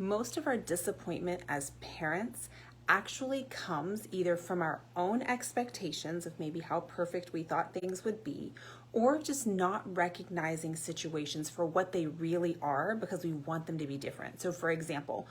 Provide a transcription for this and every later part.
Most of our disappointment as parents actually comes either from our own expectations of maybe how perfect we thought things would be, or just not recognizing situations for what they really are because we want them to be different. So for example,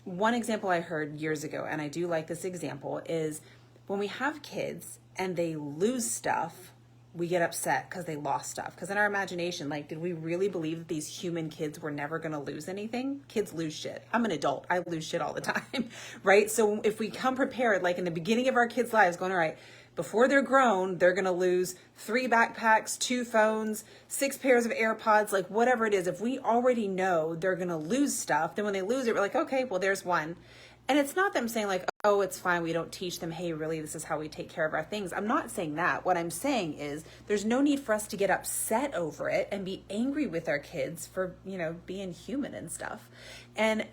one example I heard years ago, and I do like this example, is when we have kids and they lose stuff, we get upset because they lost stuff. Because in our imagination, like, did we really believe that these human kids were never going to lose anything? Kids lose shit. I'm an adult. I lose shit all the time, right? So if we come prepared, like in the beginning of our kids' lives, going, all right, before they're grown, they're going to lose 3 backpacks, 2 phones, 6 pairs of AirPods, like whatever it is. If we already know they're going to lose stuff, then when they lose it, we're like, okay, well, there's one. And it's not them saying like, oh, it's fine. We don't teach them, hey, really, this is how we take care of our things. I'm not saying that. What I'm saying is there's no need for us to get upset over it and be angry with our kids for, being human and stuff. And,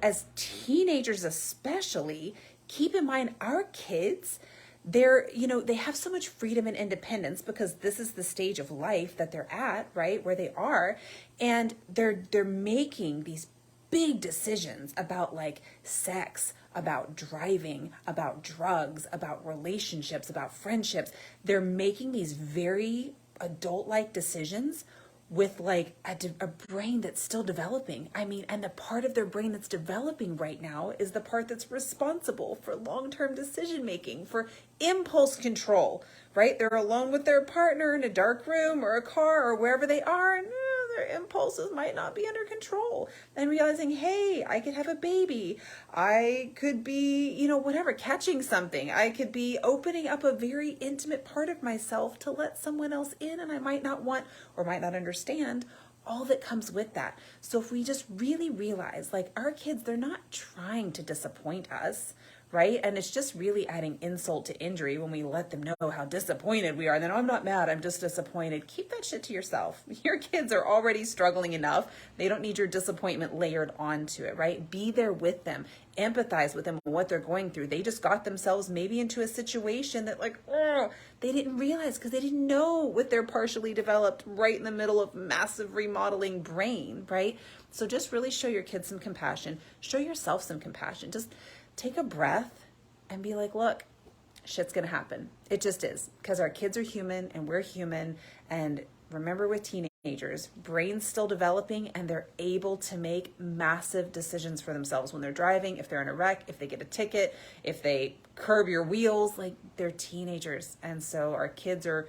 as teenagers especially, keep in mind our kids, they have so much freedom and independence because this is the stage of life that they're at, right? Where they are. And they're making these big decisions about like sex, about driving, about drugs, about relationships, about friendships. They're making these very adult-like decisions with like a brain that's still developing. And the part of their brain that's developing right now is the part that's responsible for long-term decision making, for impulse control, right? They're alone with their partner in a dark room or a car or wherever they are, and their impulses might not be under control. And realizing, hey, I could have a baby. I could be, whatever, catching something. I could be opening up a very intimate part of myself to let someone else in, and I might not want or might not understand all that comes with that. So if we just really realize, like, our kids, they're not trying to disappoint us, right? And it's just really adding insult to injury when we let them know how disappointed we are. And then, I'm not mad, I'm just disappointed. Keep that shit to yourself. Your kids are already struggling enough. They don't need your disappointment layered onto it, right? Be there with them. Empathize with them on what they're going through. They just got themselves maybe into a situation that they didn't realize because they didn't know with their partially developed right in the middle of massive remodeling brain, right? So just really show your kids some compassion. Show yourself some compassion. Just take a breath and be like, look, shit's gonna happen. It just is, because our kids are human and we're human. And remember, with teenagers, brain's still developing and they're able to make massive decisions for themselves when they're driving, if they're in a wreck, if they get a ticket, if they curb your wheels, like, they're teenagers. And so our kids are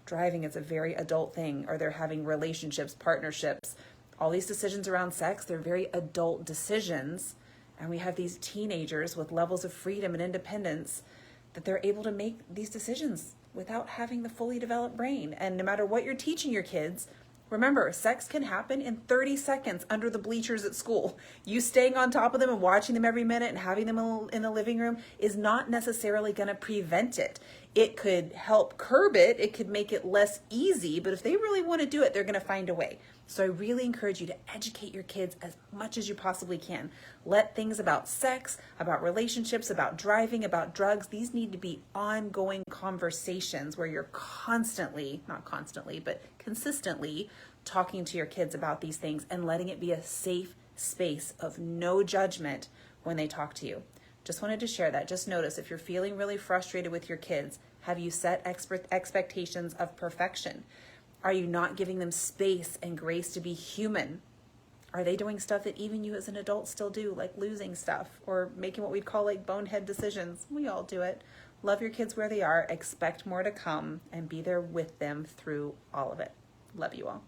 driving, it's a very adult thing, or they're having relationships, partnerships, all these decisions around sex, they're very adult decisions. And we have these teenagers with levels of freedom and independence that they're able to make these decisions without having the fully developed brain. And no matter what you're teaching your kids, remember, sex can happen in 30 seconds under the bleachers at school. You staying on top of them and watching them every minute and having them in the living room is not necessarily going to prevent it. It could help curb it. It could make it less easy. But if they really want to do it, they're going to find a way. So I really encourage you to educate your kids as much as you possibly can. Let things about sex, about relationships, about driving, about drugs, these need to be ongoing conversations where you're constantly, not constantly, but consistently talking to your kids about these things and letting it be a safe space of no judgment when they talk to you. Just wanted to share that. Just notice, if you're feeling really frustrated with your kids, have you set expectations of perfection? Are you not giving them space and grace to be human? Are they doing stuff that even you as an adult still do, like losing stuff or making what we'd call like bonehead decisions? We all do it. Love your kids where they are, expect more to come, and be there with them through all of it. Love you all.